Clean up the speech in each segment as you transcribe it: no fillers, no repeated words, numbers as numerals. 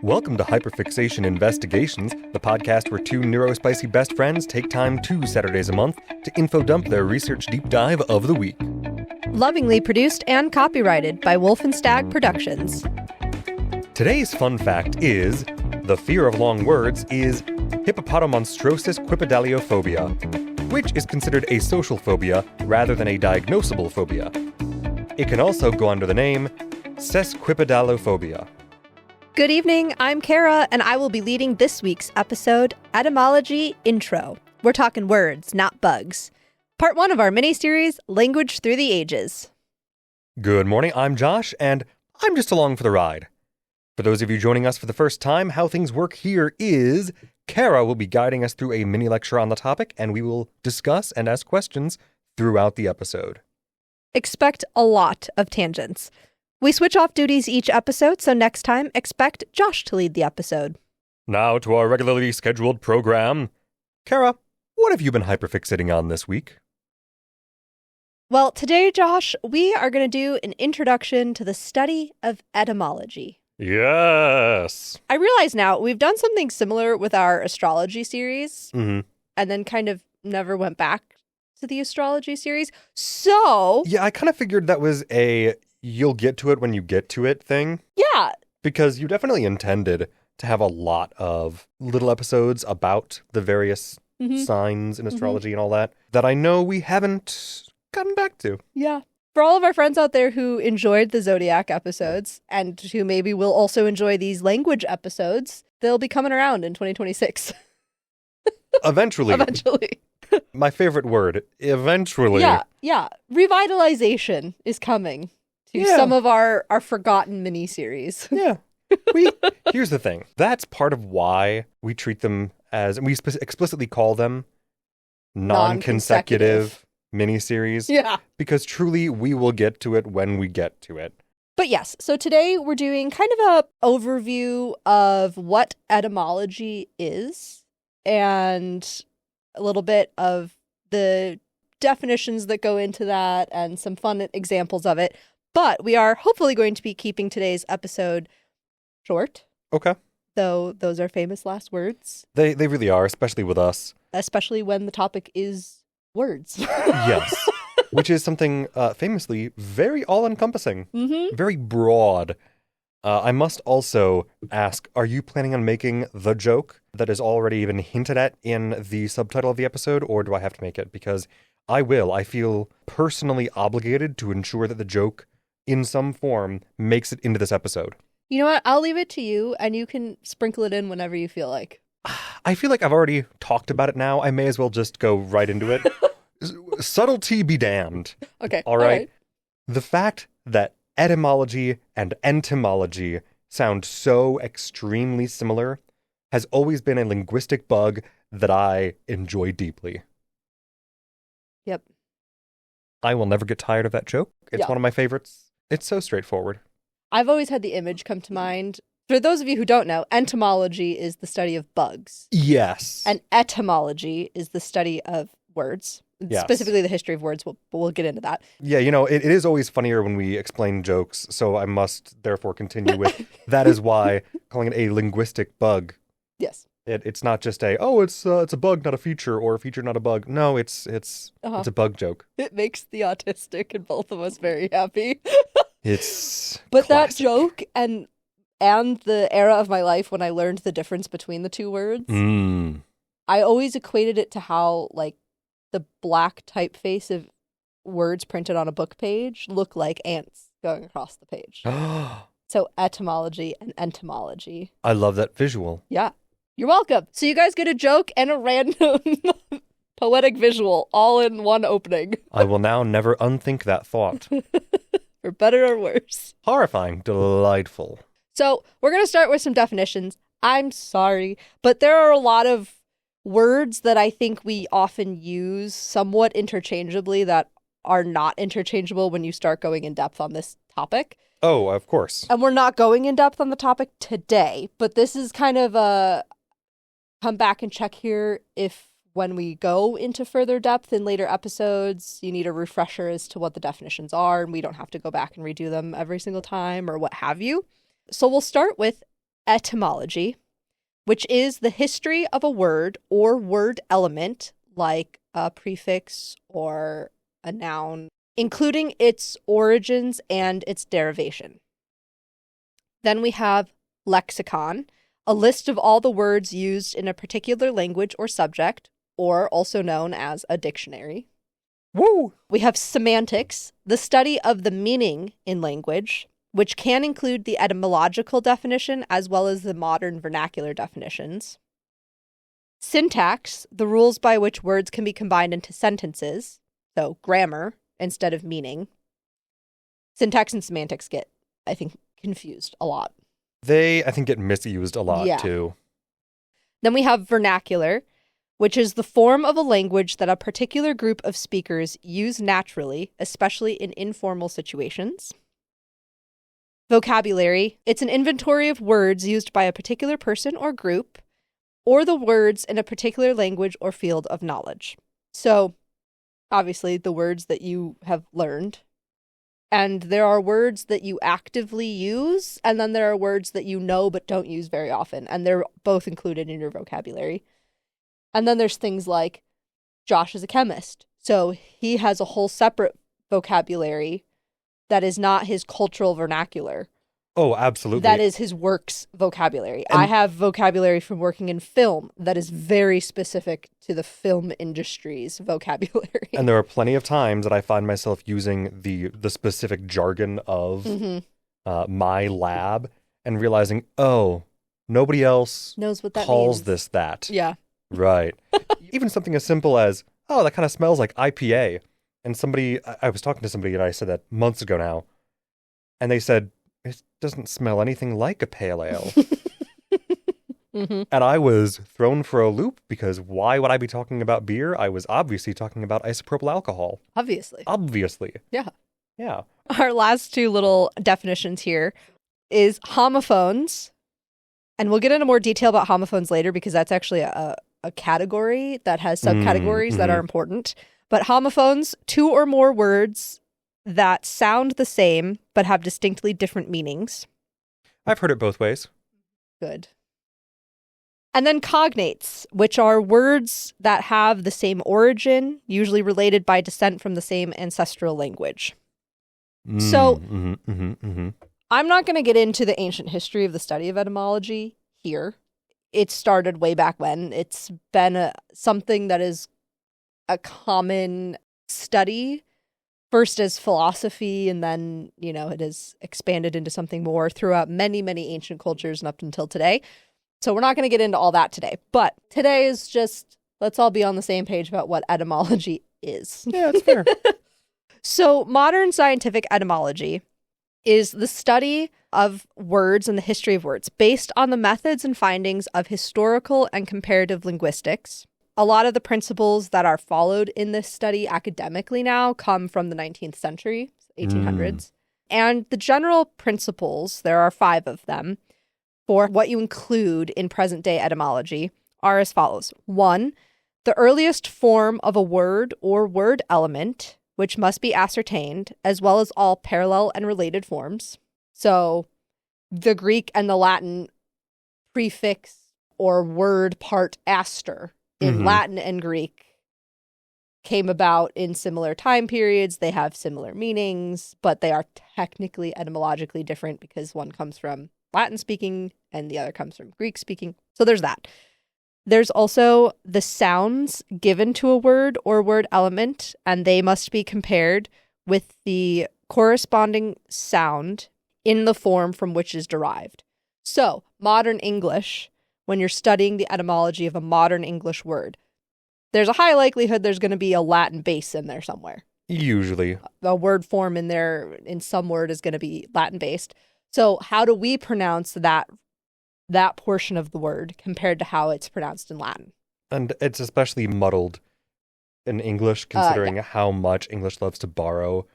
Welcome to Hyperfixation Investigations, the podcast where two neurospicy best friends take time 2 Saturdays a month to info dump their research deep dive of the week. Lovingly produced and copyrighted by Wolf and Stag Productions. Today's fun fact is, the fear of long words is hippopotomonstrosis quipedaliophobia, which is considered a social phobia rather than a diagnosable phobia. It can also go under the name sesquipedalophobia. Good evening, I'm Kara, and I will be leading this week's episode, Etymology Intro. We're talking words, not bugs. Part 1 of our mini-series, Language Through the Ages. Good morning, I'm Josh, and I'm just along for the ride. For those of you joining us for the first time, how things work here is Kara will be guiding us through a mini-lecture on the topic, and we will discuss and ask questions throughout the episode. Expect a lot of tangents. We switch off duties each episode, so next time, expect Josh to lead the episode. Now to our regularly scheduled program. Kara, what have you been hyperfixating on this week? Well, today, Josh, we are going to do an introduction to the study of etymology. Yes! I realize now, we've done something similar with our astrology series, and then kind of never went back to the astrology series. So... Yeah, I kind of figured that was a you'll get to it when you get to it thing. Yeah. Because you definitely intended to have a lot of little episodes about the various signs in astrology and all that I know we haven't gotten back to. Yeah. For all of our friends out there who enjoyed the Zodiac episodes and who maybe will also enjoy these language episodes, they'll be coming around in 2026. Eventually. My favorite word, eventually. Yeah. Revitalization is coming to some of our forgotten mini-series. Yeah. Here's the thing. That's part of why we treat them as, and we explicitly call them non-consecutive mini-series. Yeah. Because truly, we will get to it when we get to it. But yes, so today we're doing kind of a overview of what etymology is and a little bit of the definitions that go into that and some fun examples of it. But we are hopefully going to be keeping today's episode short. Okay. Though those are famous last words. They really are, especially with us. Especially when the topic is words. Yes. Which is something famously very all-encompassing. Very broad. I must also ask, are you planning on making the joke that is already been hinted at in the subtitle of the episode, or do I have to make it? Because I will. I feel personally obligated to ensure that the joke, in some form, makes it into this episode. You know what? I'll leave it to you, and you can sprinkle it in whenever you feel like. I feel like I've already talked about it now. I may as well just go right into it. Subtlety be damned. Okay. All right. The fact that etymology and entomology sound so extremely similar has always been a linguistic bug that I enjoy deeply. Yep. I will never get tired of that joke. It's one of my favorites. It's so straightforward. I've always had the image come to mind. For those of you who don't know, entomology is the study of bugs. Yes. And etymology is the study of words. Yes. Specifically the history of words. We'll get into that. Yeah, it is always funnier when we explain jokes, so I must therefore continue with that is why calling it a linguistic bug. Yes. It's not just it's a bug, not a feature, or a feature, not a bug. No, it's a bug joke. It makes the autistic in both of us very happy. But classic. That joke and the era of my life when I learned the difference between the two words, I always equated it to how the black typeface of words printed on a book page look like ants going across the page. So etymology and entomology. I love that visual. Yeah. You're welcome. So you guys get a joke and a random poetic visual all in one opening. I will now never unthink that thought. For better or worse. Horrifying. Delightful. So we're going to start with some definitions. I'm sorry, but there are a lot of words that I think we often use somewhat interchangeably that are not interchangeable when you start going in depth on this topic. Oh, of course. And we're not going in depth on the topic today, but this is kind of a come back and check here if when we go into further depth in later episodes, you need a refresher as to what the definitions are, and we don't have to go back and redo them every single time or what have you. So we'll start with etymology, which is the history of a word or word element, like a prefix or a noun, including its origins and its derivation. Then we have lexicon, a list of all the words used in a particular language or subject, or also known as a dictionary. Woo! We have semantics, the study of the meaning in language, which can include the etymological definition as well as the modern vernacular definitions. Syntax, the rules by which words can be combined into sentences, so grammar instead of meaning. Syntax and semantics get, I think, confused a lot. They, I think, get misused a lot, too. Then we have vernacular, which is the form of a language that a particular group of speakers use naturally, especially in informal situations. Vocabulary, it's an inventory of words used by a particular person or group, or the words in a particular language or field of knowledge. So, obviously, the words that you have learned. And there are words that you actively use, and then there are words that you know but don't use very often, and they're both included in your vocabulary. And then there's things like Josh is a chemist, so he has a whole separate vocabulary that is not his cultural vernacular. Oh, absolutely. That is his work's vocabulary. And I have vocabulary from working in film that is very specific to the film industry's vocabulary. And there are plenty of times that I find myself using the specific jargon of my lab and realizing, oh, nobody else knows what that calls means. This that. Yeah. Right. Even something as simple as, oh, that kind of smells like IPA. And I was talking to somebody and I said that months ago now. And they said, it doesn't smell anything like a pale ale. And I was thrown for a loop because why would I be talking about beer? I was obviously talking about isopropyl alcohol. Obviously. Yeah. Yeah. Our last two little definitions here is homophones. And we'll get into more detail about homophones later because that's actually a category that has subcategories that are important. But homophones, two or more words that sound the same but have distinctly different meanings. I've heard it both ways. Good. And then cognates, which are words that have the same origin, usually related by descent from the same ancestral language. So, I'm not going to get into the ancient history of the study of etymology here. It started way back when. It's been something that is a common study, first as philosophy, and then, it has expanded into something more throughout many, many ancient cultures and up until today. So we're not going to get into all that today. But today is just, let's all be on the same page about what etymology is. Yeah, that's fair. So modern scientific etymology is the study of words and the history of words based on the methods and findings of historical and comparative linguistics. A lot of the principles that are followed in this study academically now come from the 19th century, 1800s. And the general principles, there are 5 of them, for what you include in present-day etymology are as follows. 1, the earliest form of a word or word element, which must be ascertained, as well as all parallel and related forms. So the Greek and the Latin prefix or word part aster in Latin and Greek came about in similar time periods. They have similar meanings, but they are technically etymologically different because one comes from Latin speaking and the other comes from Greek speaking. So there's that. There's also the sounds given to a word or word element, and they must be compared with the corresponding sound in the form from which is derived. So, modern English, when you're studying the etymology of a modern English word, there's a high likelihood there's going to be a Latin base in there somewhere. Usually. A word form in there, in some word, is going to be Latin based. So how do we pronounce that portion of the word compared to how it's pronounced in Latin? And it's especially muddled in English, considering how much English loves to borrow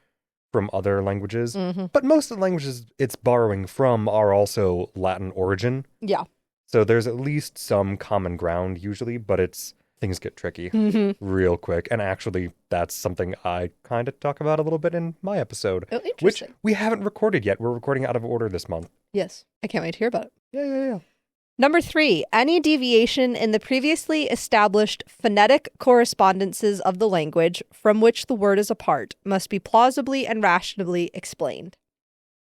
from other languages. But most of the languages it's borrowing from are also Latin origin. Yeah. So there's at least some common ground usually, but it's things get tricky Mm-hmm. real quick. And actually, that's something I kind of talk about a little bit in my episode, Oh, which interesting. we haven't recorded yet. We're recording out of order this month. Yes. I can't wait to hear about it. Yeah. Number 3, any deviation in the previously established phonetic correspondences of the language from which the word is a part must be plausibly and rationally explained.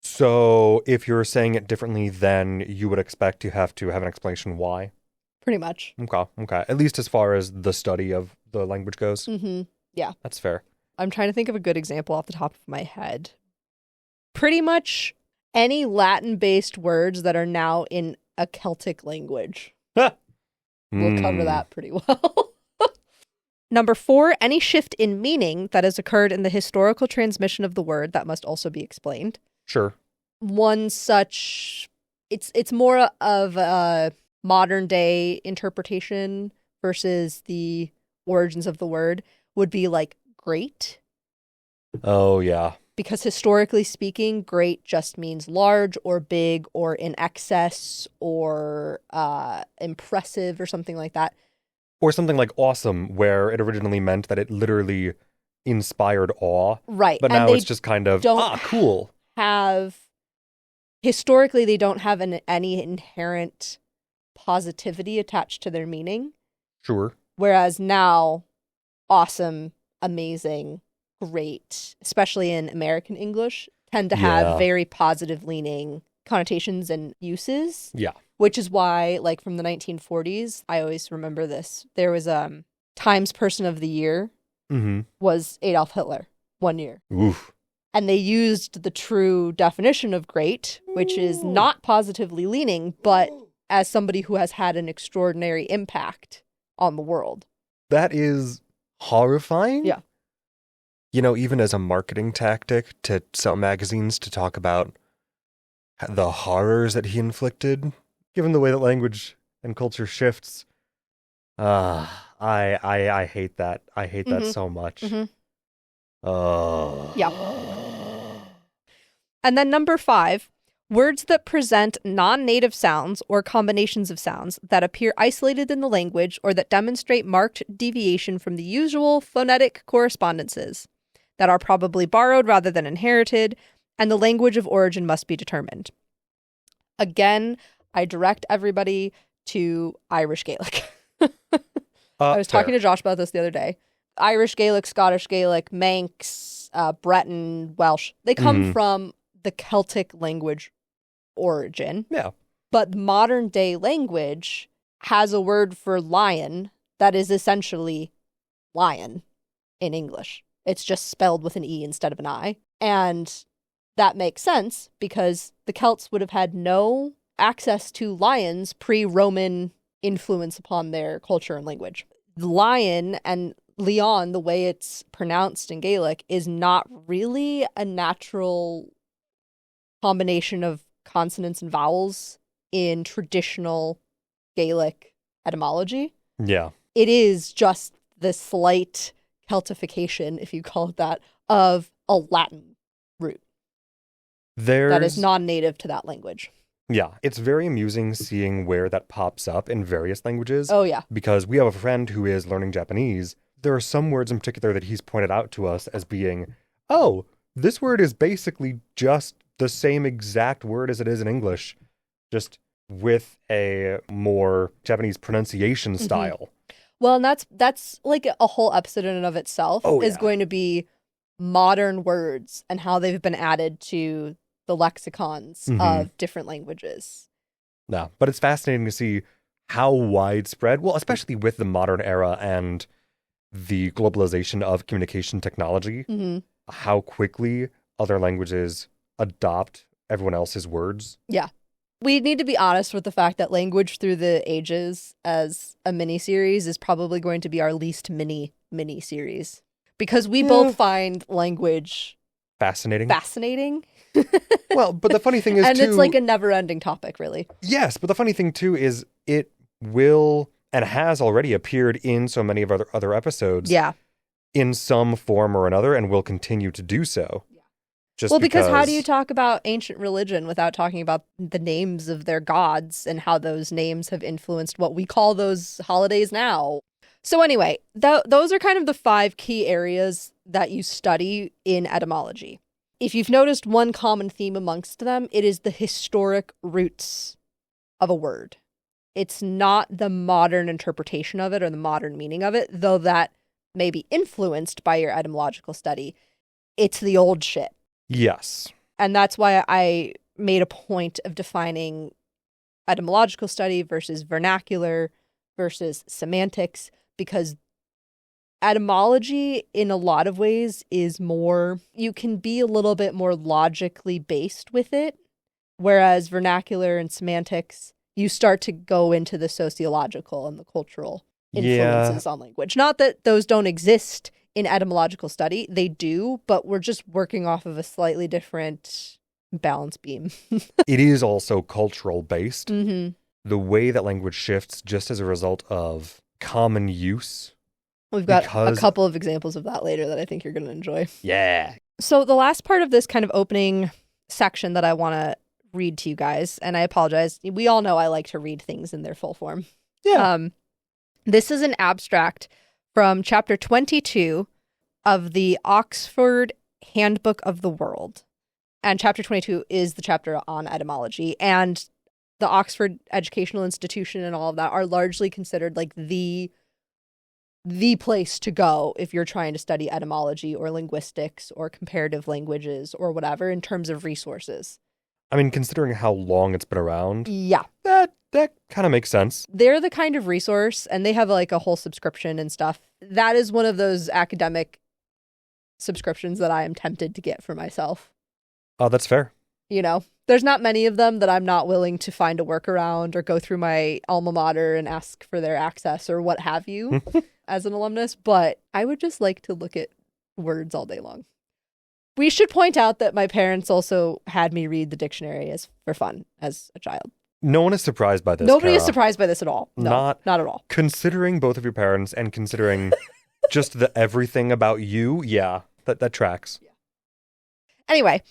So if you're saying it differently, then you would expect to have an explanation why. Pretty much. Okay. At least as far as the study of the language goes. Mm-hmm. Yeah. That's fair. I'm trying to think of a good example off the top of my head. Pretty much any Latin-based words that are now in a Celtic language. We'll cover that pretty well. Number 4, any shift in meaning that has occurred in the historical transmission of the word that must also be explained. Sure. One such, it's more of a modern day interpretation versus the origins of the word would be like great. Oh, yeah. Because historically speaking, great just means large or big or in excess or impressive or something like that. Or something like awesome, where it originally meant that it literally inspired awe. Right. But now it's just kind of, cool. Historically, they don't have any inherent positivity attached to their meaning. Sure. Whereas now, awesome, amazing, great, especially in American English, tend to have very positive leaning connotations and uses. Yeah. Which is why, like, from the 1940s, I always remember this. There was Times Person of the Year was Adolf Hitler, 1 year. Oof. And they used the true definition of great, which is not positively leaning, but as somebody who has had an extraordinary impact on the world. That is horrifying. Yeah. You know, even as a marketing tactic to sell magazines to talk about the horrors that he inflicted, given the way that language and culture shifts. I hate that. I hate that so much. Mm-hmm. Oh. Yeah. And then number 5, words that present non-native sounds or combinations of sounds that appear isolated in the language or that demonstrate marked deviation from the usual phonetic correspondences that are probably borrowed rather than inherited, and the language of origin must be determined. Again, I direct everybody to Irish Gaelic. I was talking to Josh about this the other day. Irish Gaelic, Scottish Gaelic, Manx, Breton, Welsh, they come from the Celtic language origin. Yeah. But modern day language has a word for lion that is essentially lion in English. It's just spelled with an E instead of an I. And that makes sense because the Celts would have had no access to lions pre-Roman influence upon their culture and language. Lion and Leon, the way it's pronounced in Gaelic, is not really a natural combination of consonants and vowels in traditional Gaelic etymology. Yeah. It is just the slight Celtification, if you call it that, of a Latin root that is non-native to that language. Yeah, it's very amusing seeing where that pops up in various languages. Oh, yeah. Because we have a friend who is learning Japanese. There are some words in particular that he's pointed out to us as being, oh, this word is basically just the same exact word as it is in English, just with a more Japanese pronunciation style. Well, and that's like a whole episode in and of itself is going to be modern words and how they've been added to the lexicons of different languages. Yeah, but it's fascinating to see how widespread, well, especially with the modern era and the globalization of communication technology, how quickly other languages adopt everyone else's words. Yeah. We need to be honest with the fact that Language Through the Ages as a mini-series is probably going to be our least mini-series. Because we both find language fascinating. Well, but the funny thing is, and it's like a never-ending topic, really. Yes, but the funny thing, too, is it will and has already appeared in so many of our other episodes. Yeah. In some form or another, and will continue to do so. Just because how do you talk about ancient religion without talking about the names of their gods and how those names have influenced what we call those holidays now? So anyway, those are kind of the 5 key areas that you study in etymology. If you've noticed one common theme amongst them, it is the historic roots of a word. It's not the modern interpretation of it or the modern meaning of it, though that may be influenced by your etymological study. It's the old shit. Yes. And that's why I made a point of defining etymological study versus vernacular versus semantics, because etymology in a lot of ways is more, you can be a little bit more logically based with it, whereas vernacular and semantics, you start to go into the sociological and the cultural influences on language. Not that those don't exist in etymological study, they do, but we're just working off of a slightly different balance beam. It is also cultural based. Mm-hmm. The way that language shifts just as a result of common use. We've got a couple of examples of that later that I think you're going to enjoy. Yeah. So the last part of this kind of opening section that I want to read to you guys, and I apologize, we all know I like to read things in their full form. Yeah. This is an abstract from chapter 22 of the Oxford Handbook of the World. And chapter 22 is the chapter on etymology. And the Oxford Educational Institution and all of that are largely considered like the place to go if you're trying to study etymology or linguistics or comparative languages or whatever in terms of resources. I mean, considering how long it's been around, yeah, that kind of makes sense. They're the kind of resource, and they have like a whole subscription and stuff. That is one of those academic subscriptions that I am tempted to get for myself. Oh, that's fair. You know, there's not many of them that I'm not willing to find a workaround or go through my alma mater and ask for their access or what have you as an alumnus, but I would just like to look at words all day long. We should point out that my parents also had me read the dictionary for fun as a child. No one is surprised by this. Nobody is surprised by this at all. No, not at all. Considering both of your parents and considering just the everything about you, yeah, that tracks. Yeah. Anyway,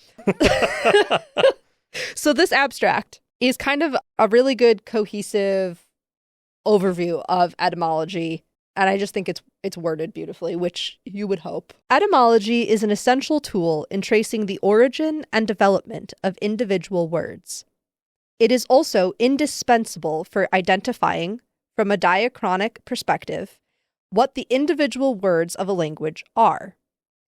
so this abstract is kind of a really good cohesive overview of etymology, and I just think it's worded beautifully, which you would hope. Etymology is an essential tool in tracing the origin and development of individual words. It is also indispensable for identifying, from a diachronic perspective, what the individual words of a language are,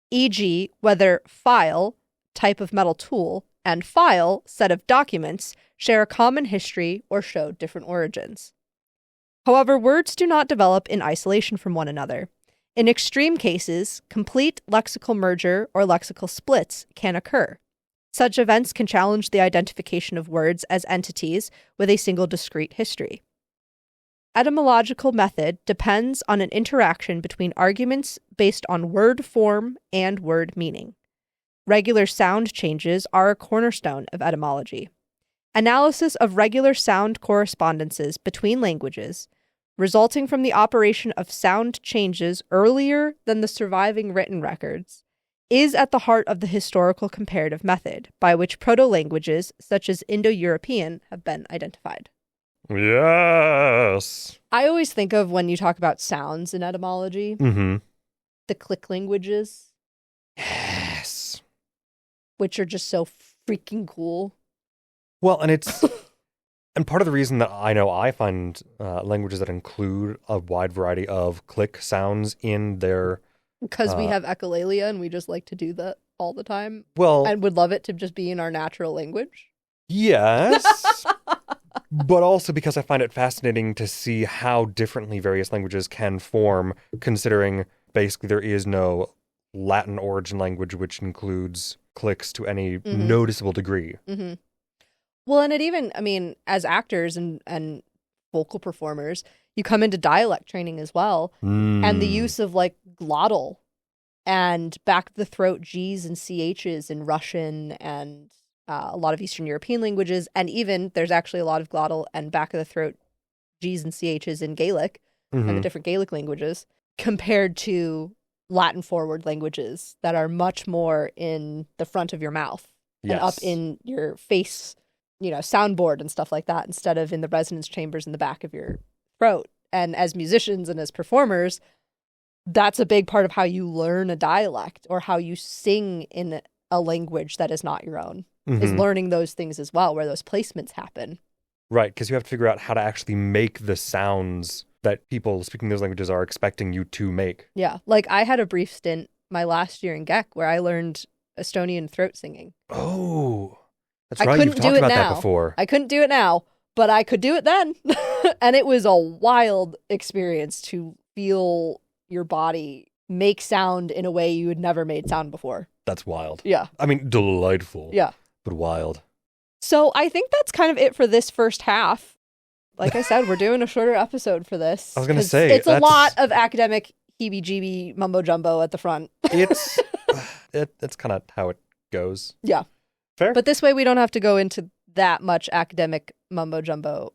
e.g., whether file, type of metal tool, and file, set of documents, share a common history or show different origins. However, words do not develop in isolation from one another. In extreme cases, complete lexical merger or lexical splits can occur. Such events can challenge the identification of words as entities with a single discrete history. Etymological method depends on an interaction between arguments based on word form and word meaning. Regular sound changes are a cornerstone of etymology. Analysis of regular sound correspondences between languages, resulting from the operation of sound changes earlier than the surviving written records, is at the heart of the historical comparative method, by which proto-languages such as Indo-European have been identified. Yes. I always think of, when you talk about sounds in etymology, the click languages. Yes. Which are just so freaking cool. Well, and it's... And part of the reason that I know I find languages that include a wide variety of click sounds in their... Because we have echolalia and we just like to do that all the time. Well... And would love it to just be in our natural language. Yes. But also because I find it fascinating to see how differently various languages can form, considering basically there is no Latin origin language which includes clicks to any noticeable degree. Mm-hmm. Well, and it even, I mean, as actors and vocal performers, you come into dialect training as well. And the use of like glottal and back of the throat G's and CH's in Russian and a lot of Eastern European languages. And even there's actually a lot of glottal and back of the throat G's and CH's in Gaelic and the different Gaelic languages compared to Latin forward languages that are much more in the front of your mouth and up in your face, you know, soundboard and stuff like that, instead of in the resonance chambers in the back of your throat. And as musicians and as performers, that's a big part of how you learn a dialect or how you sing in a language that is not your own, is learning those things as well, where those placements happen. Right, because you have to figure out how to actually make the sounds that people speaking those languages are expecting you to make. Yeah, like I had a brief stint my last year in GEC where I learned Estonian throat singing. Oh, that's right. You've talked about that before. I couldn't do it now, but I could do it then. And it was a wild experience to feel your body make sound in a way you had never made sound before. That's wild. Yeah. I mean, delightful. Yeah. But wild. So I think that's kind of it for this first half. Like I said, we're doing a shorter episode for this. I was going to say. It's a lot of academic heebie-jeebie mumbo-jumbo at the front. It's kind of how it goes. Yeah. Fair. But this way we don't have to go into that much academic mumbo-jumbo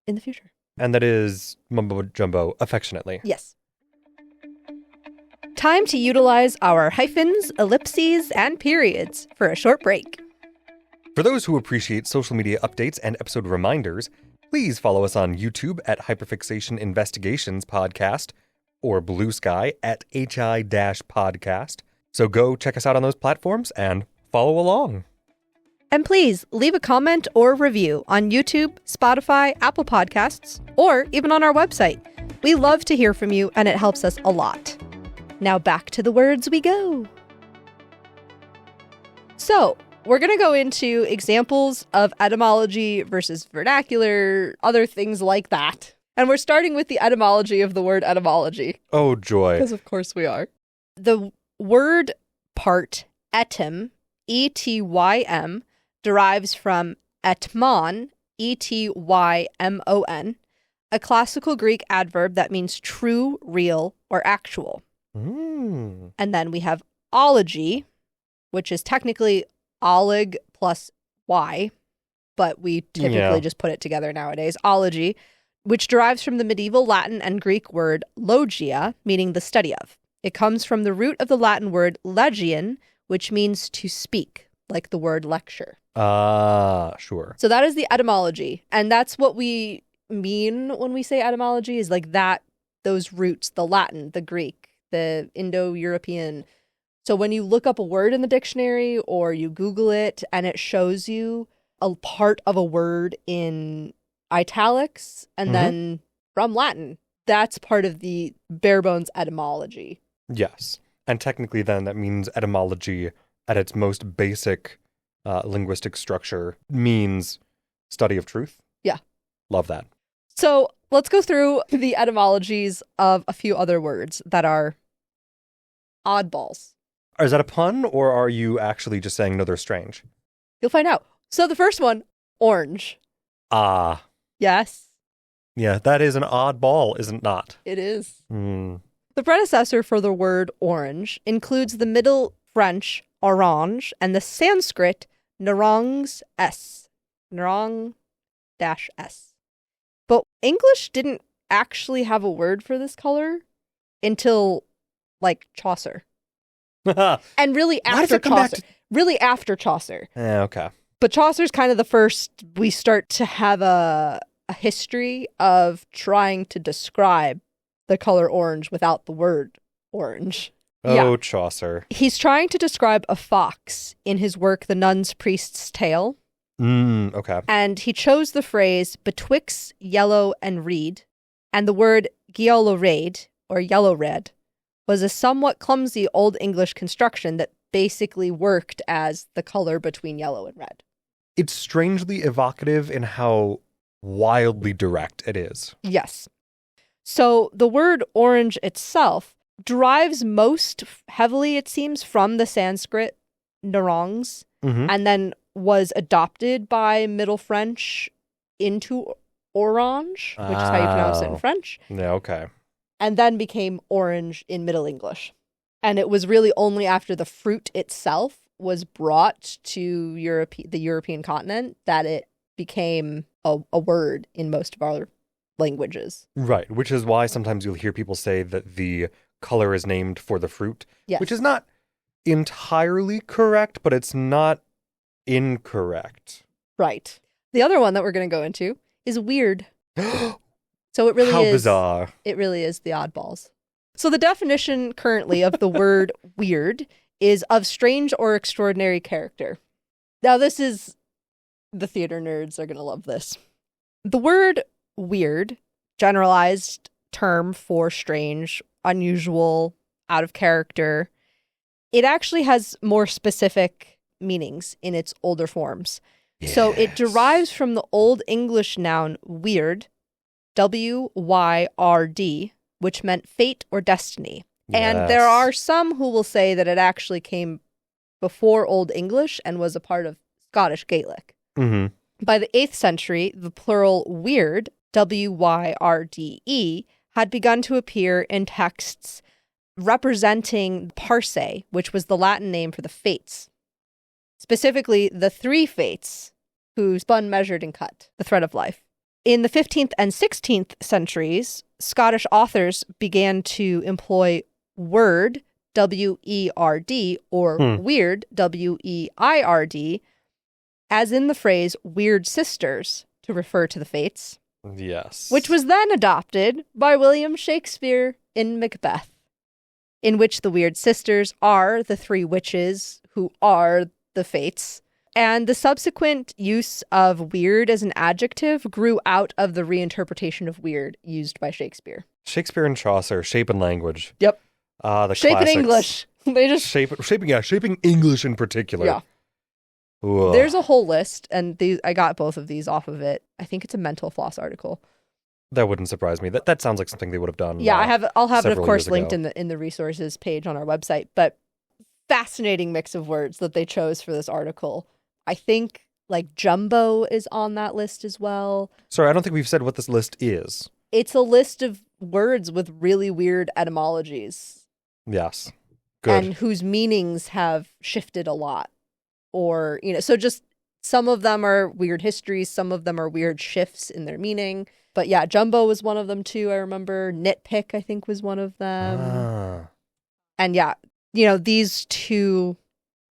in the future. And that is mumbo-jumbo affectionately. Yes. Time to utilize our hyphens, ellipses, and periods for a short break. For those who appreciate social media updates and episode reminders, please follow us on YouTube at Hyperfixation Investigations Podcast or Blue Sky at HI-Podcast. So go check us out on those platforms and follow along. And please leave a comment or review on YouTube, Spotify, Apple Podcasts, or even on our website. We love to hear from you and it helps us a lot. Now back to the words we go. So, we're going to go into examples of etymology versus vernacular, other things like that. And we're starting with the etymology of the word etymology. Oh, joy. Because of course we are. The word part, etym, E-T-Y-M, derives from etmon, E-T-Y-M-O-N, a classical Greek adverb that means true, real, or actual. And then we have ology, which is technically olig plus y, but we typically just put it together nowadays. Ology, which derives from the medieval Latin and Greek word logia, meaning the study of. It comes from the root of the Latin word legion, which means to speak, like the word lecture. Sure. So that is the etymology. And that's what we mean when we say etymology, is like that, those roots, the Latin, the Greek, the Indo-European. So when you look up a word in the dictionary or you Google it and it shows you a part of a word in italics and then from Latin, that's part of the bare bones etymology. Yes. And technically then that means etymology at its most basic linguistic structure means study of truth. Yeah. Love that. So let's go through the etymologies of a few other words that are oddballs. Is that a pun, or are you actually just saying no, they're strange? You'll find out. So the first one, orange. Ah. Yes. Yeah, that is an oddball, is it not? It is. The predecessor for the word orange includes the Middle French orange and the Sanskrit narangs s. Narang-s. But English didn't actually have a word for this color until, like, Chaucer. And really after Chaucer. Really after Chaucer. Okay. But Chaucer's kind of the first we start to have a history of trying to describe the color orange without the word orange. Oh, yeah. Chaucer. He's trying to describe a fox in his work, The Nun's Priest's Tale. Okay. And he chose the phrase betwixt yellow and reed, and the word giallo-red, or yellow-red, was a somewhat clumsy Old English construction that basically worked as the color between yellow and red. It's strangely evocative in how wildly direct it is. Yes. So the word orange itself derives most heavily, it seems, from the Sanskrit narangs, and then was adopted by Middle French into orange, which is how you pronounce it in French. Yeah, okay. And then became orange in Middle English. And it was really only after the fruit itself was brought to the European continent that it became a word in most of our languages. Right, which is why sometimes you'll hear people say that the color is named for the fruit, yes. Which is not entirely correct, but it's not incorrect. Right. The other one that we're going to go into is weird. So it really How is bizarre. It really is the oddballs. So the definition currently of the word weird is of strange or extraordinary character. Now this is, the theater nerds are going to love this. The word weird, generalized term for strange, unusual, out of character, it actually has more specific meanings in its older forms. Yes. So it derives from the Old English noun weird, W-Y-R-D, which meant fate or destiny. Yes. And there are some who will say that it actually came before Old English and was a part of Scottish Gaelic. Mm-hmm. By the 8th century, the plural weird, W-Y-R-D-E, had begun to appear in texts representing parse, which was the Latin name for the fates. Specifically, the 3 fates who spun, measured, and cut the thread of life. In the 15th and 16th centuries, Scottish authors began to employ word, W-E-R-D, or weird, W-E-I-R-D, as in the phrase weird sisters to refer to the fates. Yes. Which was then adopted by William Shakespeare in Macbeth, in which the weird sisters are the 3 witches who are the fates. And the subsequent use of weird as an adjective grew out of the reinterpretation of weird used by Shakespeare. Shakespeare and Chaucer, shape and language. Yep. The shape classics. and English. They just shaping English in particular. Yeah. Ugh. There's a whole list, and I got both of these off of it. I think it's a Mental Floss article. That wouldn't surprise me. That sounds like something they would have done. Yeah, I'll have it, of course, linked ago. in the resources page on our website. But fascinating mix of words that they chose for this article. I think like jumbo is on that list as well. Sorry, I don't think we've said what this list is. It's a list of words with really weird etymologies. Yes. Good. And whose meanings have shifted a lot. Or, so just some of them are weird histories, some of them are weird shifts in their meaning. But yeah, jumbo was one of them too, I remember. Nitpick, I think, was one of them. And yeah, these 2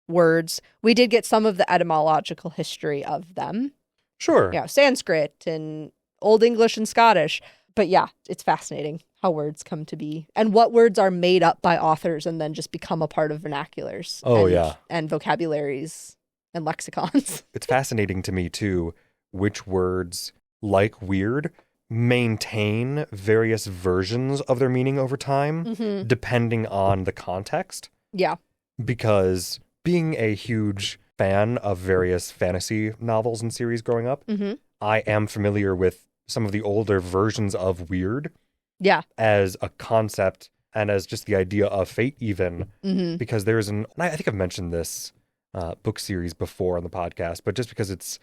words, we did get some of the etymological history of them. Sure. Yeah, Sanskrit and Old English and Scottish. But yeah, it's fascinating how words come to be and what words are made up by authors and then just become a part of vernaculars. And vocabularies and lexicons. It's fascinating to me too, which words, like weird, maintain various versions of their meaning over time, depending on the context. Yeah. Because being a huge fan of various fantasy novels and series growing up, I am familiar with some of the older versions of weird. Yeah. As a concept and as just the idea of fate even. Because there's I think I've mentioned this book series before on the podcast, but just because it's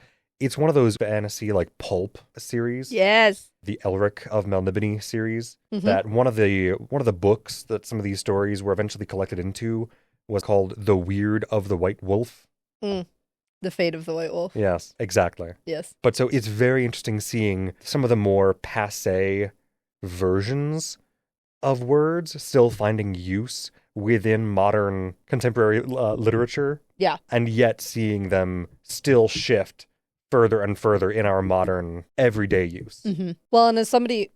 one of those fantasy like pulp series. Yes. The Elric of Melniboné series. That one of the books that some of these stories were eventually collected into was called The Weird of the White Wolf. The Fate of the White Wolf. Yes, exactly. Yes. But so it's very interesting seeing some of the more passé versions of words still finding use within modern contemporary literature. Yeah. And yet seeing them still shift further and further in our modern everyday use. Well, and as somebody,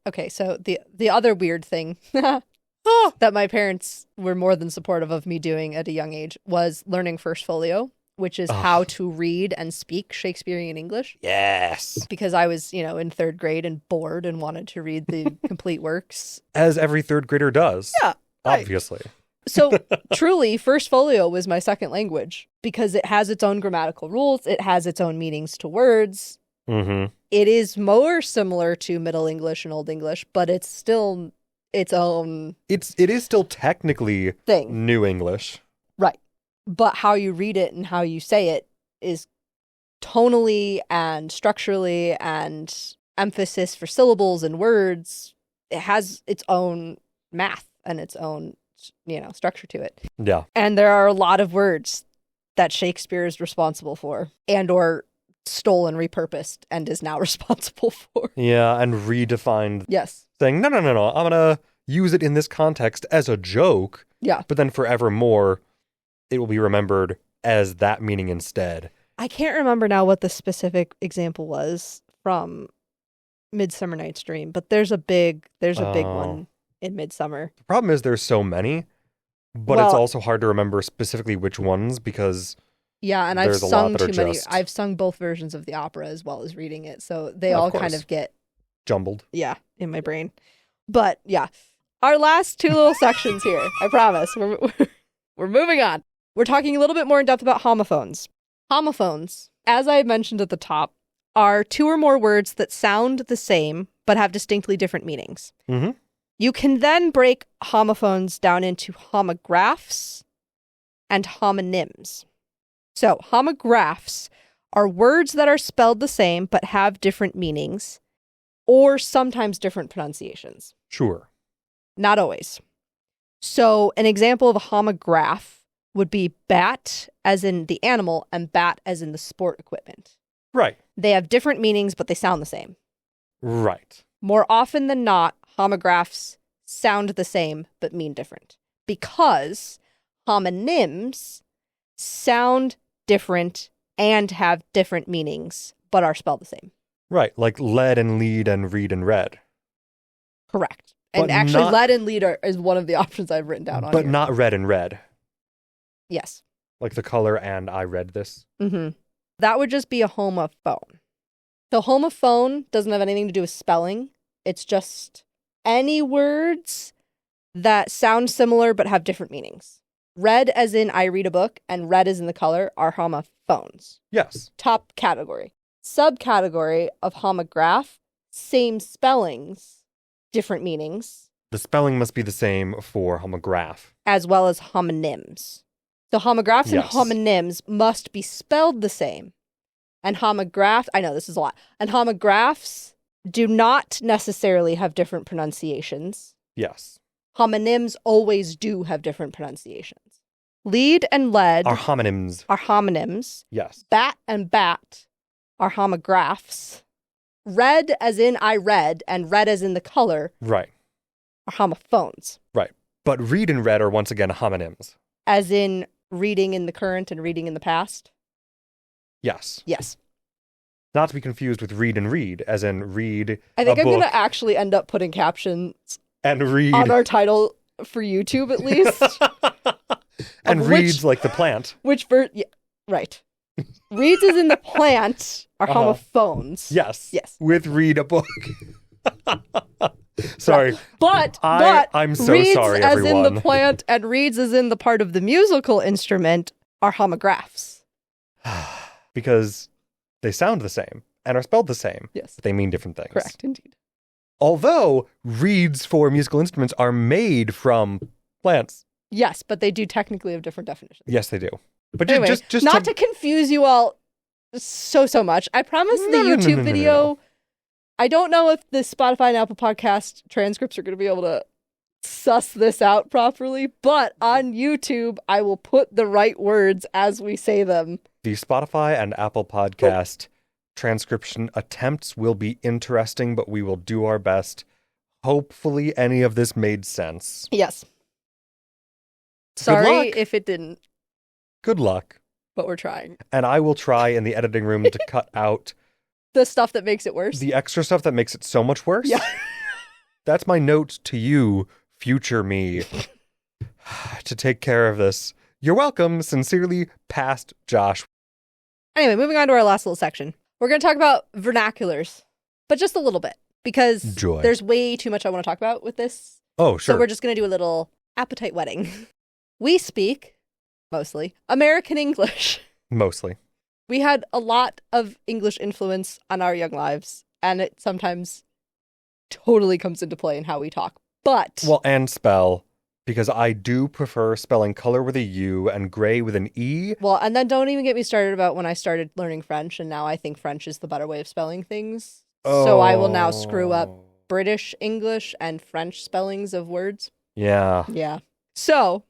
okay, so the other weird thing that my parents were more than supportive of me doing at a young age was learning First Folio, which is how to read and speak Shakespearean English. Yes. Because I was, in 3rd grade and bored and wanted to read the complete works. As every 3rd grader does. Yeah. Obviously. So truly, First Folio was my second language because it has its own grammatical rules. It has its own meanings to words. It is more similar to Middle English and Old English, but it's still its own... It is still technically thing. New English. Right. But how you read it and how you say it is tonally and structurally and emphasis for syllables and words. It has its own math and its own, structure to it. Yeah. And there are a lot of words that Shakespeare is responsible for and or stole and repurposed and is now responsible for. Yeah, and redefined. Yes. Saying, no, I'm going to use it in this context as a joke. Yeah. But then forevermore, it will be remembered as that meaning instead. I can't remember now what the specific example was from Midsummer Night's Dream, but there's a big one in Midsummer. The problem is there's so many, but it's also hard to remember specifically which ones because and I've sung too many. I've sung both versions of the opera as well as reading it, so they all kind of get jumbled. Yeah, in my brain. But yeah, our last two little sections here. I promise we're moving on. We're talking a little bit more in depth about homophones. Homophones, as I mentioned at the top, are two or more words that sound the same but have distinctly different meanings. Mm-hmm. You can then break homophones down into homographs and homonyms. So homographs are words that are spelled the same but have different meanings or sometimes different pronunciations. Sure. Not always. So an example of a homograph would be bat as in the animal and bat as in the sport equipment. Right. They have different meanings, but they sound the same. Right. More often than not, homographs sound the same, but mean different. Because homonyms sound different and have different meanings, but are spelled the same. Right. Like lead and lead and read and read. Correct. And actually, lead and lead is one of the options I've written down on here. But not red and red. Yes. Like the color and I read this. Mm-hmm. That would just be a homophone. So homophone doesn't have anything to do with spelling. It's just any words that sound similar but have different meanings. Read as in I read a book and red as in the color are homophones. Yes. Top category. Subcategory of homograph, same spellings, different meanings. The spelling must be the same for homograph. As well as homonyms. So homographs and homonyms must be spelled the same. And homographs, I know this is a lot. And homographs do not necessarily have different pronunciations. Yes. Homonyms always do have different pronunciations. Lead and lead are homonyms. Yes. Bat and bat are homographs. Red as in I read and red as in the color. Right. Are homophones. Right. But read and read are once again homonyms. As in reading in the current and reading in the past? Yes. Yes. Not to be confused with read and read, as in read I think I'm going to actually end up putting captions and read on our title for YouTube at least. And reads like the plant. Right. Reads as in the plant are homophones. Yes. Yes. With read a book. Sorry. But I'm so reads sorry, as everyone. in the plant and reads as in the part of the musical instrument are homographs. Because they sound the same and are spelled the same. Yes. But they mean different things. Correct, indeed. Although reeds for musical instruments are made from plants. Yes, but they do technically have different definitions. Yes, they do. But anyway, just not to confuse you all so much. I promise the YouTube video. I don't know if the Spotify and Apple podcast transcripts are going to be able to suss this out properly, but on YouTube, I will put the right words as we say them. The Spotify and Apple podcast transcription attempts will be interesting, but we will do our best. Hopefully any of this made sense. Yes. Sorry if it didn't. Good luck. But we're trying. And I will try in the editing room to cut out the stuff that makes it worse. The extra stuff that makes it so much worse? Yeah. That's my note to you, future me, to take care of this. You're welcome. Sincerely, past Josh. Anyway, moving on to our last little section. We're going to talk about vernaculars, but just a little bit, because there's way too much I want to talk about with this. Oh, sure. So we're just going to do a little appetite whetting. We speak, mostly, American English. Mostly. We had a lot of English influence on our young lives, and it sometimes totally comes into play in how we talk. But... Well, and spell, because I do prefer spelling color with a U and gray with an E. Well, and then don't even get me started about when I started learning French, and now I think French is the better way of spelling things. Oh. So I will now screw up British English and French spellings of words. Yeah. Yeah. So...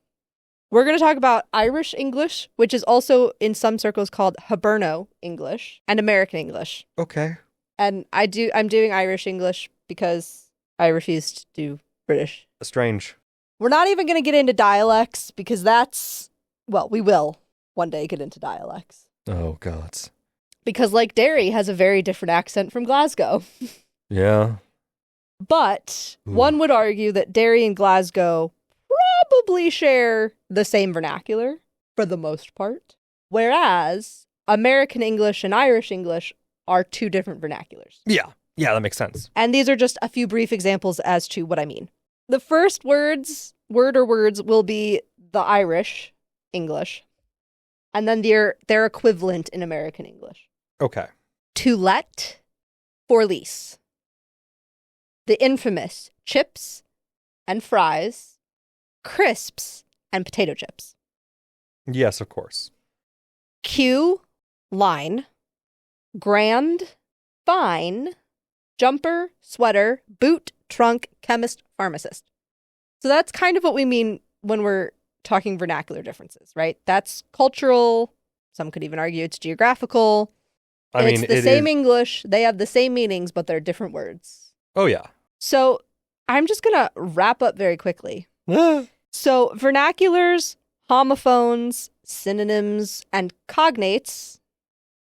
we're going to talk about Irish English, which is also in some circles called Hiberno English, and American English. Okay. And I'm doing Irish English because I refuse to do British. Strange. We're not even going to get into dialects because we will one day get into dialects. Oh, gods. Because like Derry has a very different accent from Glasgow. Yeah. But one would argue that Derry and Glasgow probably share the same vernacular for the most part, whereas American English and Irish English are two different vernaculars. Yeah, that makes sense. And these are just a few brief examples as to what I mean. The first word or words will be the Irish English, and then their equivalent in American English. Okay. To let, for lease. The infamous chips and fries, crisps and potato chips. Yes, of course. Queue, line. Grand, fine. Jumper, sweater, boot, trunk, chemist, pharmacist. So that's kind of what we mean when we're talking vernacular differences, right? That's cultural. Some could even argue it's geographical. It's the same English. They have the same meanings, but they're different words. Oh, yeah. So I'm just going to wrap up very quickly. So vernaculars, homophones, synonyms, and cognates,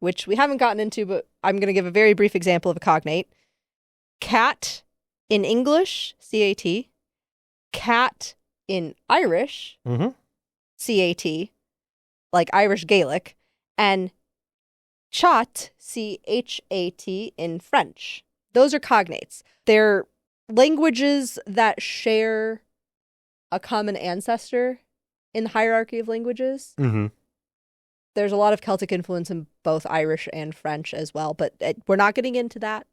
which we haven't gotten into, but I'm going to give a very brief example of a cognate. Cat in English, C-A-T. Cat in Irish, C-A-T, like Irish Gaelic. And chat, C-H-A-T, in French. Those are cognates. They're languages that share a common ancestor in the hierarchy of languages. Mm-hmm. There's a lot of Celtic influence in both Irish and French as well, but we're not getting into that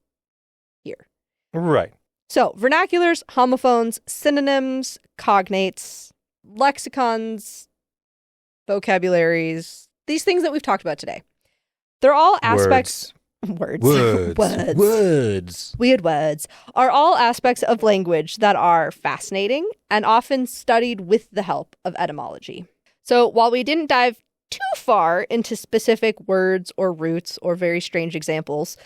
here. Right. So, vernaculars, homophones, synonyms, cognates, lexicons, vocabularies, these things that we've talked about today. They're all aspects... Words. Weird words. Are all aspects of language that are fascinating and often studied with the help of etymology. So, while we didn't dive too far into specific words or roots or very strange examples,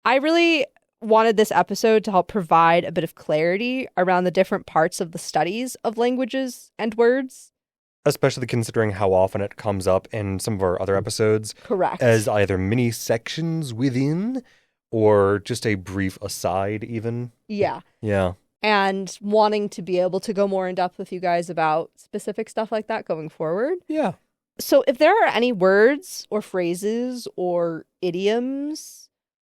I really wanted this episode to help provide a bit of clarity around the different parts of the studies of languages and words. Especially considering how often it comes up in some of our other episodes. Correct. As either mini sections within or just a brief aside even. Yeah. Yeah. And wanting to be able to go more in depth with you guys about specific stuff like that going forward. Yeah. So if there are any words or phrases or idioms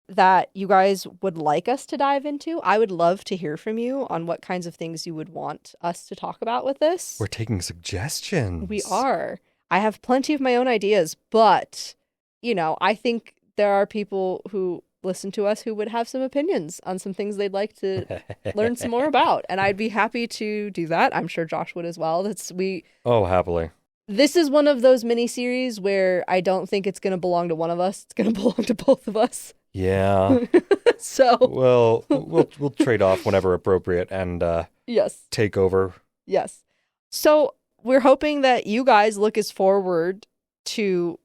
that you guys would like us to dive into, I would love to hear from you on what kinds of things you would want us to talk about with this. We're taking suggestions. We are. I have plenty of my own ideas, but, I think there are people who listen to us who would have some opinions on some things they'd like to learn some more about. And I'd be happy to do that. I'm sure Josh would as well. Oh, happily. This is one of those mini-series where I don't think it's going to belong to one of us. It's going to belong to both of us. Yeah. So. Well, we'll trade off whenever appropriate and yes. Take over. Yes. So we're hoping that you guys look as forward to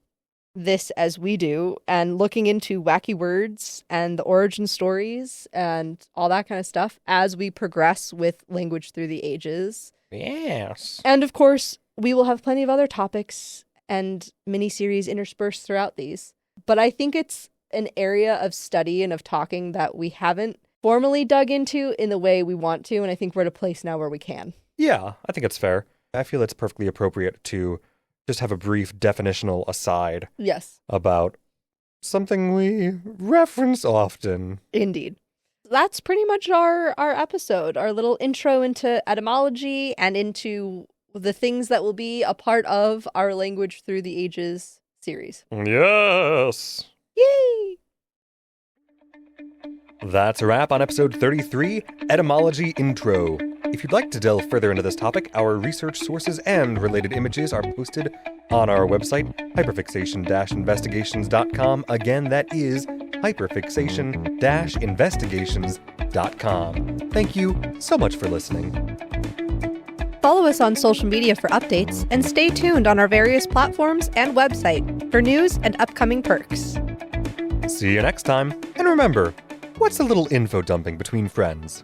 this as we do and looking into wacky words and the origin stories and all that kind of stuff as we progress with language through the ages. Yes. And of course, we will have plenty of other topics and mini-series interspersed throughout these. But I think it's an area of study and of talking that we haven't formally dug into in the way we want to, and I think we're at a place now where we can. Yeah, I think it's fair. I feel it's perfectly appropriate to just have a brief definitional aside. Yes. About something we reference often. Indeed. That's pretty much our episode, our little intro into etymology and into the things that will be a part of our Language Through the Ages series. Yes! Yay! That's a wrap on episode 33, Etymology Intro. If you'd like to delve further into this topic, our research sources and related images are posted on our website, hyperfixation-investigations.com. Again, that is hyperfixation-investigations.com. Thank you so much for listening. Follow us on social media for updates, and stay tuned on our various platforms and website for news and upcoming perks. See you next time, and remember, what's a little info dumping between friends?